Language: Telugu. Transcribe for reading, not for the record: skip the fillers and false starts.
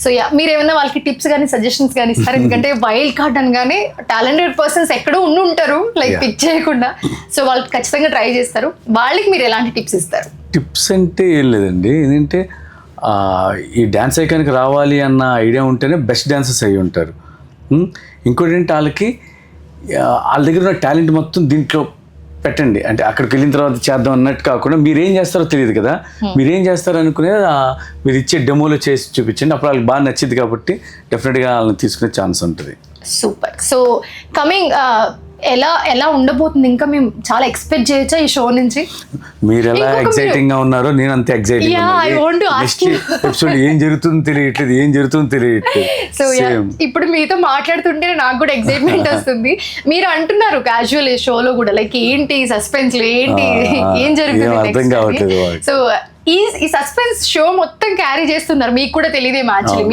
సో యా, మీరు ఏమైనా వాళ్ళకి టిప్స్ కానీ సజెషన్స్ కానీ ఇస్తారు? ఎందుకంటే వైల్డ్ కార్డ్ అనగానే టాలెంటెడ్ పర్సన్స్ ఎక్కడో ఉండి ఉంటారు, లైక్ పిక్ చేయకుండా. సో వాళ్ళు ఖచ్చితంగా ట్రై చేస్తారు. వాళ్ళకి మీరు ఎలాంటి టిప్స్ ఇస్తారు? టిప్స్ అంటే ఏం లేదండి, ఏంటంటే ఈ డ్యాన్స్ ఐకాన్కి రావాలి అన్న ఐడియా ఉంటేనే బెస్ట్ డాన్సర్స్ అయ్యి ఉంటారు. ఇంకోటి ఏంటంటే వాళ్ళ దగ్గర ఉన్న టాలెంట్ మొత్తం దీంట్లో పెట్టండి, అంటే అక్కడికి వెళ్ళిన తర్వాత చేద్దాం అన్నట్టు కాకుండా మీరేం చేస్తారో తెలియదు కదా, మీరేం చేస్తారో అనుకునేది మీరు ఇచ్చే డెమోలో చేసి చూపించండి. అప్పుడు వాళ్ళకి బాగా నచ్చింది కాబట్టి డెఫినెట్గా వాళ్ళని తీసుకునే ఛాన్స్ ఉంటుంది. సూపర్. సో కమింగ్ ఎలా ఉండబోతుంది, ఇంకా మేము చాలా ఎక్స్పెక్ట్ చేయొచ్చా ఈ షో నుంచి? మీరు ఎలా ఎక్సైటింగ్ గా ఉన్నారో నేను అంతే ఎక్సైటింగ్ ఎపిసోడ్ ఏం జరుగుతుందో తెలియట్లేదు. సో ఇప్పుడు మీతో మాట్లాడుతుంటే నాకు కూడా ఎక్సైట్మెంట్ వస్తుంది. మీరు అంటున్నారు క్యాజువల్ షోలో కూడా లైక్ ఏంటి సస్పెన్స్, ఏంటి ఏం జరుగుతుంది. సో ఈ సస్పెన్స్ షో మొత్తం క్యారీ చేస్తున్నారు, మీకు కూడా తెలియదేమో యాక్చువల్లీ.